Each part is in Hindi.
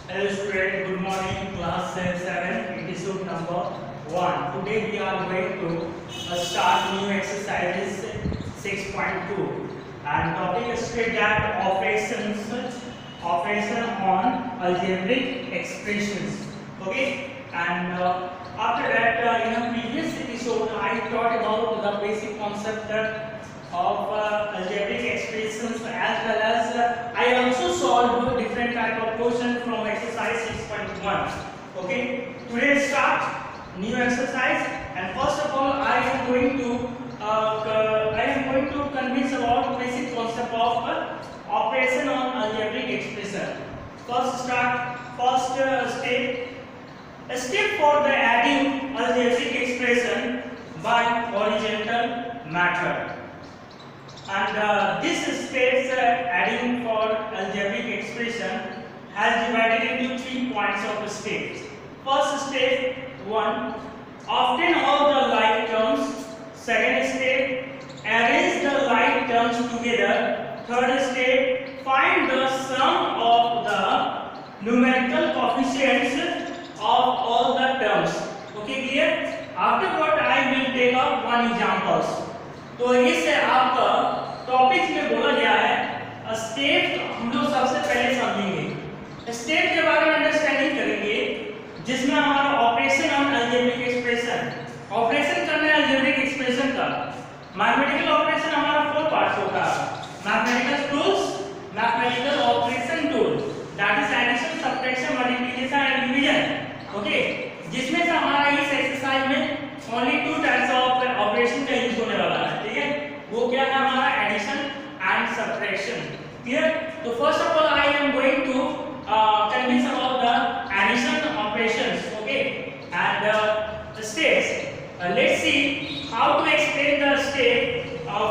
Hello student, good morning, class 7, episode number 1. Today we are going to start new exercises 6.2 and topic is state that operation on algebraic expressions. Okay, and after that in a previous episode I taught about the basic concept of algebraic expressions as well as I also solved different type of question from exercise 6.1. Okay, today start new exercise and first of all I am going to convince about basic concept of operation on algebraic expression. First step for the adding algebraic expression by horizontal method. And this states adding for algebraic expression has divided into 3 points of steps. First step 1, obtain all the like terms. Second step, arrange the like terms together. Third step, find the sum of the numerical coefficients of all the terms. Okay, clear? Afterward I will take up one examples. तो इससे आपका टॉपिक में बोला गया है स्टेप हम लोग सबसे पहले समझेंगे, स्टेप के बारे में अंडरस्टैंडिंग करेंगे जिसमें हमारा operation on algebraic expression, operation करना है अलजेब्रिक एक्सप्रेशन का। मैथमेटिकल ऑपरेशन हमारा 4 पार्ट्स होता है, mathematical tools, mathematical operation tool that is addition, subtraction, multiplication and division. Okay, जिसमें से हमारा इस एक्सरसाइज में ओनली 2 टाइप्स ऑफ ऑपरेशन का यूज होने वाला है, ठीक है? वो क्या है हमारा एडिशन एंड सब्ट्रैक्शन। क्लियर? तो first of all I am going to convince about the addition operations, okay, and the steps. Let's see how to explain the step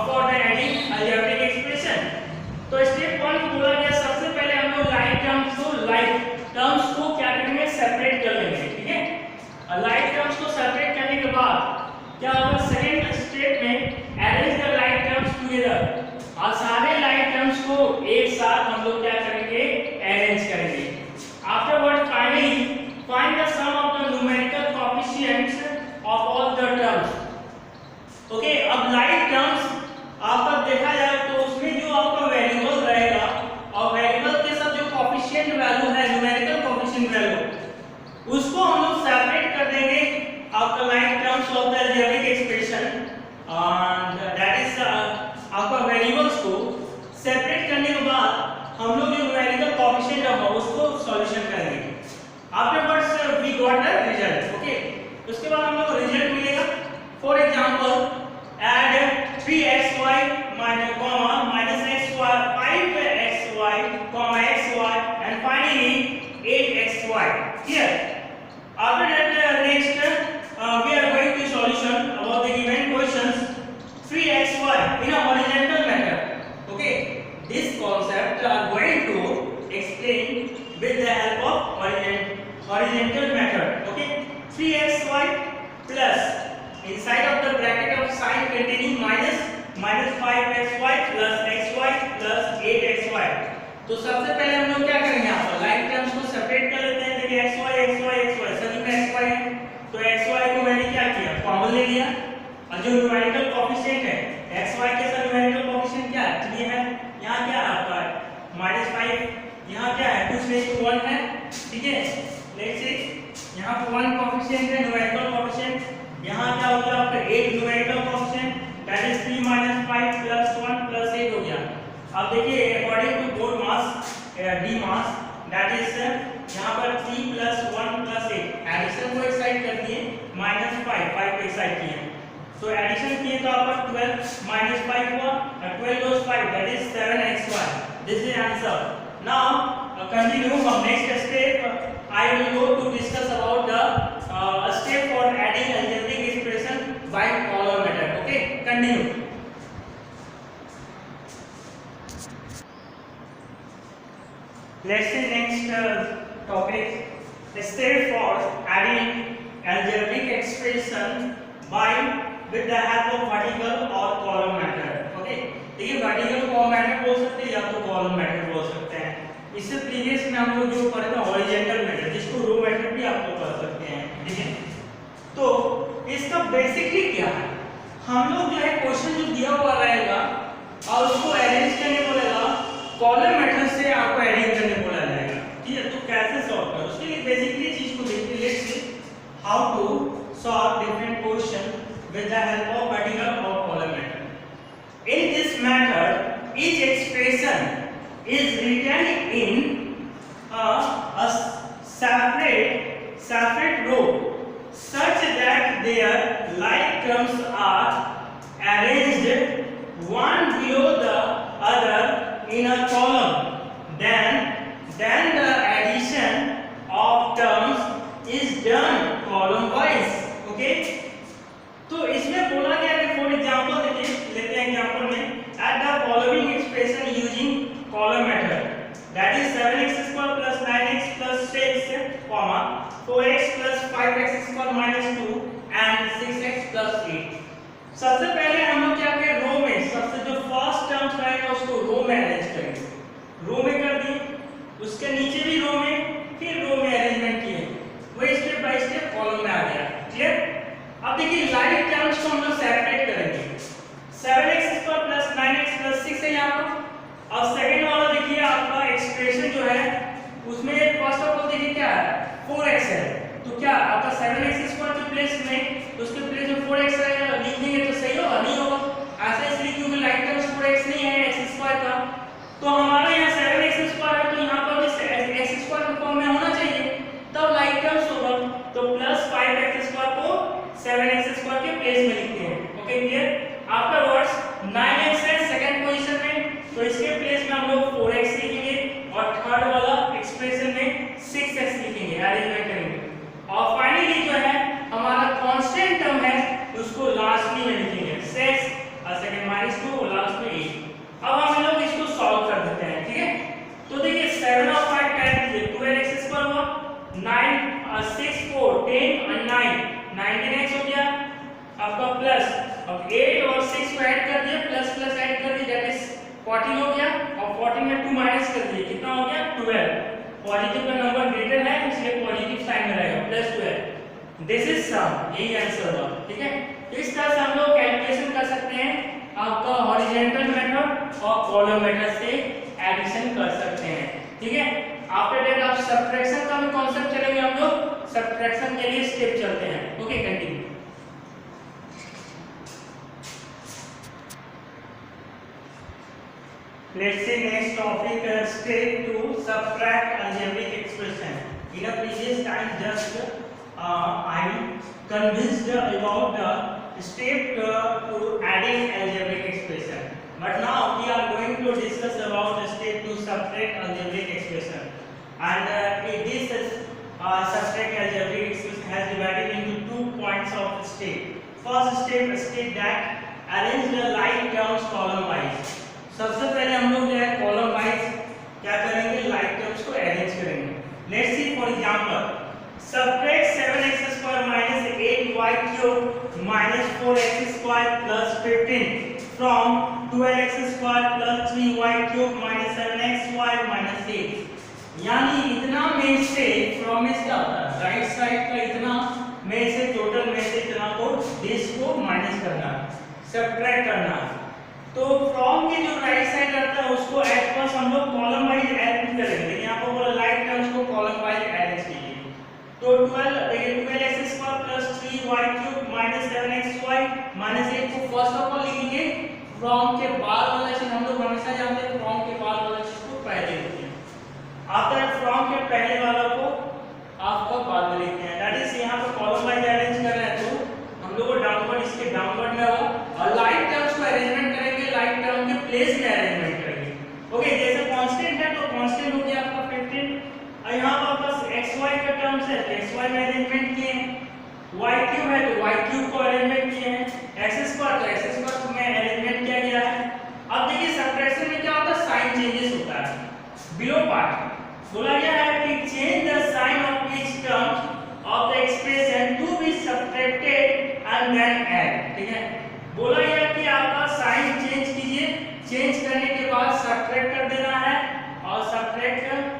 for the adding algebraic expression. तो step 1 बोला गया सबसे पहले हम लोग like terms को क्या करेंगे, सेपरेट कर लेंगे, ठीक है? like terms को सेपरेट करने के बाद क्या होगा, सेकंड स्टेप में arrange the like terms together, और सारे like terms को एक साथ हम लोग क्या करेंगे, अरेंज करेंगे। Afterward finally find the sum of the numerical coefficients of all the terms. Okay, अब like terms आपका देखा जाए तो उसमें जो आपका वेरिएबल रहेगा और वेरिएबल के साथ जो कोएफिशिएंट वैल्यू है, न्यूमेरिकल कोएफिशिएंट वैल्यू, उसको हम लोग सेपरेट कर देंगे आपका like terms of the algebraic expression, and that is आपका वेरिएबल्स को सेपरेट करने के बाद हम लोग जो न्यूमेरिकल कोएफिशिएंट है उसको सॉल्यूशन करेंगे। Afterwards we got the result. Okay, उसके बाद हम लोग को रिजल्ट मिलेगा। For example add 3xy minus xy 5xy xy and finally 8xy। Clear? After that next we are going to solution about the given questions 3xy in a horizontal method. Okay, this concept are going to explain with the help of horizontal method. Okay, 3xy plus inside of the bracket of sign containing minus 5xy plus xy plus 8xy। तो सबसे पहले हम लोग क्या करेंगे, यहाँ पर लाइन टर्म्स को सेपरेट कर लेते हैं। देखिए xy सभी में xy है, तो xy को मैंने क्या किया, कॉमन ले लिया, और जो न्यूमेरिकल कोएफिशिएंट है xy के साथ न्यूमेरिकल कोएफिशिएंट क्या है, 3 है, यहाँ क्या है आपका -5, यहाँ क्या है कुछ नहीं तो 1 है, ठीक है? लेट्स सी यहाँ पे 1 कोएफिशिएंट है न्यूमेरिकल कोएफिशिएंट, यहाँ क्या हो गया आपका 8 न्यूमेरिकल कोएफिशिएंट, दैट इज 3 - 5 + 1 + 8 हो गया। अब देखिए अकॉर्डिंग टू बोर्ड मास डी मास दैट इज यहाँ पर 3 + 1 + 8 एडिशन को एक साइड कर दिए, -5 5 को एक साइड किए, तो एडिशन किए तो आपका 12 - 5 हुआ, 12 goes 5 that is 7xy। This is answer. Now continue from next step I will go to discuss about the step for adding algebraic expression by column method। Okay, continue. Let's see next topic, step for adding algebraic expression by with the help of vertical or column method। Okay, देखिए वर्टिकल कॉलम मेथड बोल सकते हैं या तो कॉलम मेथड बोल सकते हैं। इससे प्रीवियस में हम लोग जो पढ़े थे हॉरिजॉन्टल मेथड, जिसको रो मेथड भी आप लोग कर सकते हैं, ठीक है। तो इसका बेसिकली क्या है, हम लोग जो है क्वेश्चन जो दिया हुआ रहेगा और उसको अरेंज करने बोलेगा, कॉलम मेथड से आपको अरेंज करने बोला जाएगा, ठीक है। तो कैसे सॉल्व करें, उसके लिए बेसिकली चीज को देखते हैं। Let's see how to solve different question with the help of particular और column method. In this method each expression is written in a separate row such that their like terms are arranged one below the other in a column. Then the addition of terms is done column wise. Okay? तो इसमें बोला गया है, फॉर एग्जांपल देखिए, लेते हैं एग्जांपल में, at the following expression using column method, that is 7x square plus 9x plus 6 comma 4x plus 5x square minus 2 and 6x plus 8। सबसे पहले हम लोग क्या करें, रो में सबसे जो फर्स्ट टर्म रहेगा उसको रो में अरेंज करेंगे, रो में कर दिए, उसके नीचे भी रो में, फिर रो में अरेंजमेंट किए, वही स्टेप बाय स्टेप कॉलम में आ गया। क्लियर? अब देखिए लाइक टर्म्स को हम लोग सेपरेट करेंगे, 7x square plus 9x plus 6 है यहाँ पर। अब सेकंड वाला देखिए आपका एक्सप्रेशन जो है उसमें फर्स्ट ऑफ ऑल देखिए क्या है, 4x है, तो क्या आपका 7x स्क्वायर के प्लेस में उसके प्लेस में 4x रहेगा, लिख देंगे तो सही होगा, नहीं होगा ऐसा इसलिए क्योंकि लाइक टर्म्स 4x नहीं है x स्क्वायर का, तो हमारा यहाँ 7x स्क्वायर है, तो यहाँ पर भी x स्क्वायर के फॉर्म में होना चाहिए, तब लाइक टर्म्स होगा, तो प्लस 5x स्क्वायर को 7x स्क्वायर के प्लेस में लिखते हैं। Okay clear? After words 9x है सेकंड पोजीशन में, तो इसके प्लेस में हम लोग 4x लिखेंगे और थर्ड वाला एक्सप्रेशन में 6x लिखेंगे, अरेंजमेंट करेंगे। और फाइनली जो है हमारा कांस्टेंट टर्म है उसको लास्ट में लिखेंगे 6 और सेकंड -2 लास्ट में 8। अब हम लोग इसको सॉल्व कर देते हैं, ठीक है। तो देखिए 7 और 5 कैंसिल किए, 12x स्क्वायर हुआ, 9 और 6 4 10 और 9 19x हो गया आपका, प्लस अब 8 और 6 को ऐड कर दिया, प्लस प्लस ऐड कर दिया, दैट इज 14 हो गया, और 14 में 2 माइनस कर दिए, कितना हो गया 12। पॉजिटिव का नंबर ग्रेटर है इसलिए पॉजिटिव साइन में रहेगा, प्लस 12। दिस इज सम, यही आंसर होगा, ठीक है। इस तरह से हम लोग कैलकुलेशन कर सकते हैं आपका हॉरिजॉन्टल मेथड और कॉलम मेथड से एडिशन कर सकते हैं, ठीक है। आफ्टर दैट आप सब्ट्रैक्शन का भी कांसेप्ट चलेंगे, हम लोग सब्ट्रैक्शन के लिए स्टेप चलते हैं। Okay continue. Let's see next topic, step to subtract algebraic expression. In a previous time, just I convinced about the step to adding algebraic expression. But now we are going to discuss about the step to subtract algebraic expression. And this subtract algebraic expression has divided into 2 points of step. First step, state that arrange the like terms column wise. सबसे पहले हम लोग जो है कॉलम वाइज क्या करेंगे, लाइक टर्म्स को अरेंज करेंगे। Let's see for example, subtract 7x square minus 8y cube minus 4x square plus 15 from 12x square plus 3y cube minus 7xy minus 8। यानी इतना में से फ्रॉम में क्या होता है, राइट साइड का इतना में से टोटल में से इतना को दिस को माइनस करना, सबट्रैक्ट करना। तो फ्रॉम के जो राइट साइड रहता है उसको एट फर्स्ट हम लोग कॉलम वाइज अरेंज करेंगे, यहाँ पर बोला लाइक टर्म्स को कॉलम वाइज अरेंज कीजिए। तो 12 देखिए 12x square plus 3y cube minus 7xy minus 8 को फर्स्ट ऑफ ऑल लिखेंगे, फ्रॉम के बाद वाला चीज हम लोग हमेशा जानते हैं, फ्रॉम के बाद वाला चीज को पहले लिखते हैं। आफ्टर फ्रॉम के पहले वाला को आपका बाद में लिखते हैं, दैट इज यहाँ पर कॉलम वाइज अरेंज कर रहे हैं, तो हम लोग को डाउनवर्ड इसके डाउनवर्ड में होगा, और लाइक टर्म्स को अरेंजमेंट करेंगे, लाइक टर्म के प्लेस में अरेंजमेंट करेंगे। ओके, जैसे कांस्टेंट है तो कांस्टेंट हो गया आपका 15, और यहाँ पर बस xy का टर्म्स है तो xy में अरेंजमेंट किए हैं, y क्यूब है तो y क्यूब को अरेंजमेंट किए हैं, x स्क्वायर तो x स्क्वायर में अरेंजमेंट किया गया है। अब देखिए सब्ट्रैक्शन में क्या होता है, साइन चेंजेस होता है। बिलो पार्ट बोला गया है कि change the sign of each term of the expression to be subtracted and then add, ठीक है। बोला गया कि आपका साइन चेंज कीजिए, चेंज करने के बाद सब्ट्रैक्ट कर देना है, और सब्ट्रैक्ट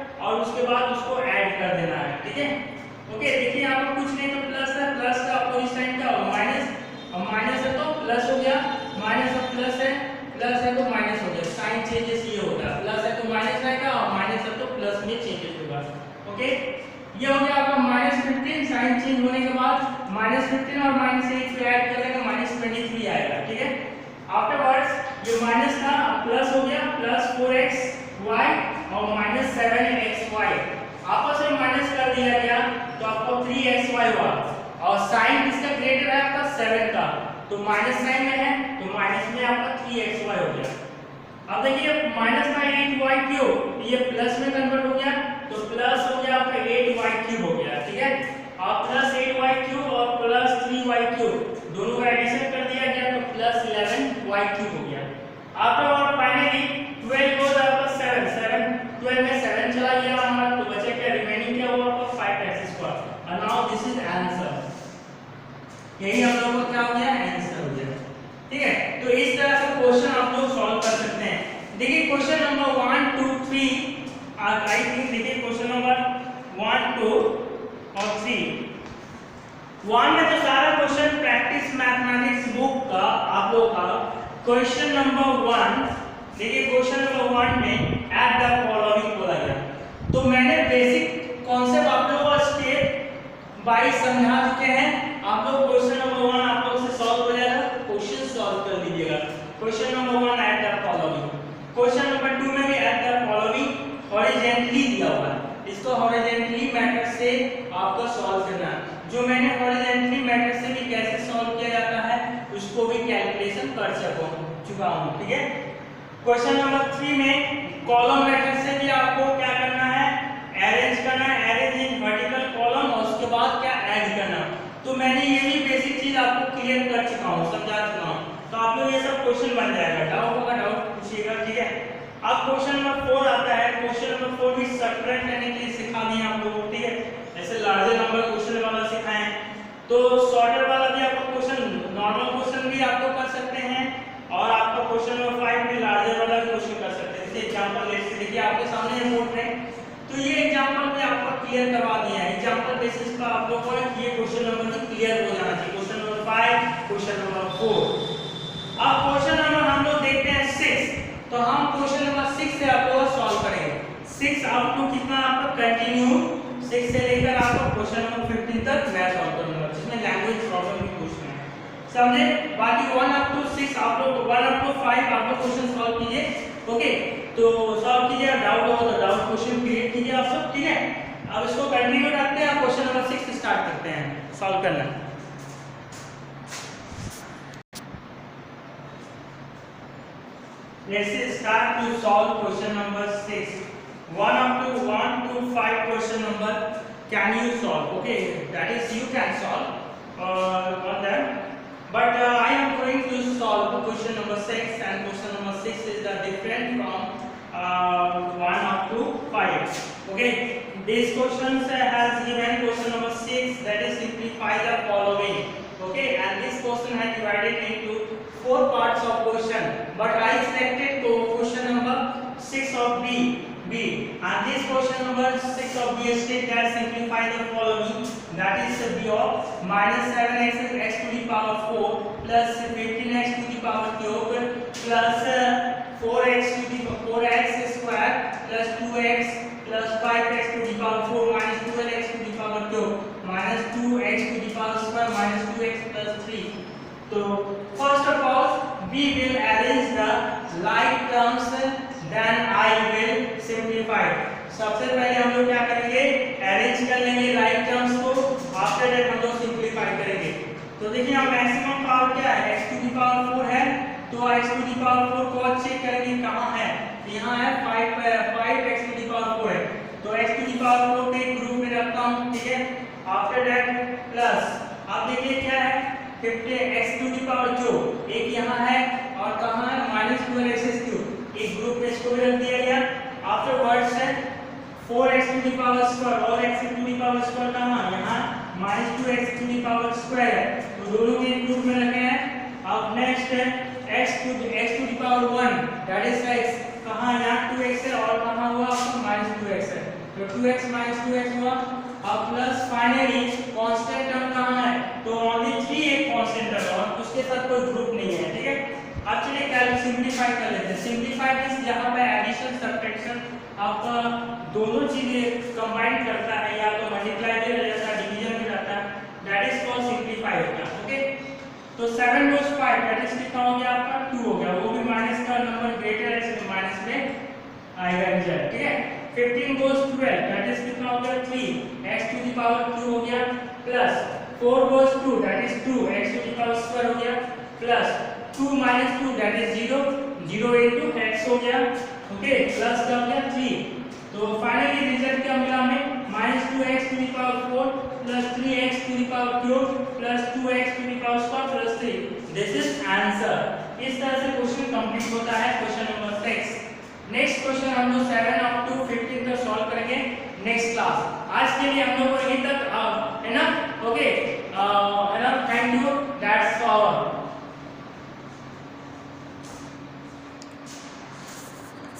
ये चेंजेस होगा। ओके, ये हो गया आपका -15, साइन चेंज होने के बाद -15 और -8 को ऐड कर देंगे, -23 आएगा। ठीक है, आफ्टरवर्ड्स ये माइनस था प्लस हो गया, +4xy और -7xy आपस में माइनस कर दिया गया तो आपको 3xy हुआ, और साइन किसका ग्रेटर है आपका 7 का, तो माइनस साइन में है तो माइनस में आपका 3xy हो गया। अब देखिए -8y3 ये प्लस में कन्वर्ट हो गया, तो प्लस हो गया आपका 8y3 हो गया। ठीक है, अब +8y3 और +3y3 दोनों का एडिशन कर दिया गया तो +11y3 हो गया। आफ्टर और फाइनली 12 को आपका 7 12 में 7 चला गया हमारा, तो बचा क्या, रिमेनिंग क्या हुआ आपका 5x²। और नाउ दिस इज आंसर, यही हम लोगों का क्या हो गया, आंसर हो गया। ठीक है, तो इस तरह का क्वेश्चन आप लोग सॉल्व कर सकते हैं। देखिए क्वेश्चन नंबर 1 2 3 आई थिंक, देखिए क्वेश्चन नंबर 1 2 और 3 1 में तो सारा क्वेश्चन प्रैक्टिस मैथमेटिक्स बुक का आप लोग का क्वेश्चन नंबर 1, देखिए क्वेश्चन नंबर 1 में ऐड द फॉलोइंग बोला गया, तो मैंने बेसिक कॉन्सेप्ट आप लोगों को स्टेप बाय समझा चुके हैं। आप लोग क्वेश्चन नंबर 1 आप लोग से सॉल्व हो जाएगा, क्वेश्चन सॉल्व कर लीजिएगा। Question number 1 add the following, question number 2 में भी ऐड द फॉलोइंग हॉरिजॉन्टली दिया हुआ है, इसको हॉरिजॉन्टली मेथड से आपको सॉल्व करना है। जो मैंने हॉरिजॉन्टली मेथड से भी कैसे सॉल्व किया जाता है उसको भी कैलकुलेशन कर चुका हूं। ठीक है, क्वेश्चन नंबर 3 में कॉलम मेथड से भी आपको क्या करना है, अरेंज करना है, अरेंज इन वर्टिकल कॉलम, और उसके बाद क्या ऐड करना। तो मैंने ये भी बेसिक चीज आपको क्लियर कर चुका हूं, समझा चुका हूं, तो आप लोग ये सब क्वेश्चन बन जाएगा। डाउट होगा डाउट पूछिएगा। ठीक है, अब क्वेश्चन नंबर 4 आता है, क्वेश्चन नंबर 4 भी सब्ट्रैक्ट करने के लिए सिखा दिए आप लोगों को। ठीक है, ऐसे लार्जर नंबर क्वेश्चन वाला सिखाएं, तो शॉर्टर वाला भी आपको क्वेश्चन, नॉर्मल क्वेश्चन भी आप लोग कर सकते हैं, और आपका क्वेश्चन नंबर 5 में लार्जर वाला भी क्वेश्चन कर सकते हैं। जैसे एग्जांपल लेट्स देखिए आपके सामने ये बोर्ड है, तो ये एग्जांपल भी आपको क्लियर करवा दिया है। एग्जांपल बेसिस पर आप लोगों को ये क्वेश्चन नंबर भी क्लियर हो जाना चाहिए। Question number 5, question number 4। अब क्वेश्चन नंबर हम लोग देखते हैं 6, तो हम क्वेश्चन नंबर 6 से आप लोग सॉल्व करेंगे। 6 अप टू कितना आपका कंटिन्यू 6 से लेकर आपको क्वेश्चन नंबर 15 तक मैं सॉल्व करूंगा, जिसमें लैंग्वेज प्रॉब्लम भी क्वेश्चन है, समझे। बाकी 1 अप टू 6 आप लोग 1 अप टू 5 आप लोग क्वेश्चन सॉल्व कीजिए। ओके, तो सॉल्व कीजिए, डाउट हो तो डाउट क्वेश्चन क्रिएट कीजिए आप सब। ठीक है, अब इसको कंटिन्यू रखते हैं, क्वेश्चन नंबर 6 स्टार्ट करते हैं सॉल्व करना। Let's start to solve question number 6. 1 up to 1 to 5 question number can you solve? Okay, that is you can solve on that. But I am going to solve question number 6, and question number 6 is different from 1 up to 5. Okay, this question has given question number 6, that is simplify the following. Okay, and this question has divided into 4 parts of question, but I selected question number 6 of B, and this question number 6 of B states that simplify the following, that is B of -7x x to the power 4 plus 15x to the power cube plus 4x to the 4x square plus 2x plus 5x to the power 4 minus 12x to the power cube minus 2x to the power square minus 2x plus 3. So first of all we will arrange the like terms, then I will simplify. सबसे पहले हम लोग क्या करेंगे, अरेंज कर लेंगे लाइक टर्म्स को, आफ्टर दैट हम लोग सिंपलीफाई करेंगे। तो देखिए हम मैक्सिमम पावर क्या है, x टू द पावर 4 है, तो x टू द पावर 4 को चेक करेंगे कहां है, यहां है 5x टू द पावर 4 है, तो x टू द पावर 4 के ग्रुप में रखता हूं। ठीक है, आफ्टर दैट प्लस, अब देखिए क्या है 50x टू द पावर जो एक यहाँ है और कहाँ है -12x3, एक ग्रुप में इसको भी रख दिया गया। आफ्टर वर्ड्स है 4x to the power square और x to the power square कहाँ, यहाँ -2x to the power square है, तो दोनों के ग्रुप में रखे हैं। अब नेक्स्ट है x to the power 1, that is x, कहाँ यहाँ 2x है और कहाँ हुआ आपका -2x है, तो 2x -2x हुआ। अब प्लस फाइनली कांस्टेंट टर्म कहाँ है, तो ओनली 3 एक कांस्टेंट टर्म है और उसके साथ कोई ग्रुप नहीं है। ठीक है, अब चलिए क्या सिंपलीफाई कर लेते हैं। सिंपलीफाई मींस जहां पे एडिशन सब्ट्रैक्शन आपका दोनों चीजें कंबाइन करता है या तो मल्टीप्लाई भी रह जाता है डिवीजन भी रहता है, दैट इज कॉल्ड सिंप्लीफाई हो गया। ओके, तो 7 गोस 5 दैट इज कितना हो गया आपका 2 हो गया, वो भी माइनस का नंबर ग्रेटर है इसलिए माइनस में आएगा रिजल्ट। ठीक है, 15 गोस 12 दैट इज कितना हो गया 3 x टू द पावर 2 हो गया, plus 4 goes 2 that is 2 x to the power square हो गया, plus 2 minus 2 that is 0 0 into x हो गया। ओके, प्लस का हो गया 3, तो फाइनली रिजल्ट क्या मिला हमें -2x to the power 4 plus 3x to the power cube plus 2x to the power square plus 3। This is answer. इस तरह से क्वेश्चन कंप्लीट होता है क्वेश्चन नंबर 6। नेक्स्ट क्वेश्चन हम लोग 7 अप टू 15 तक सॉल्व करेंगे नेक्स्ट क्लास। आज के लिए हम लोग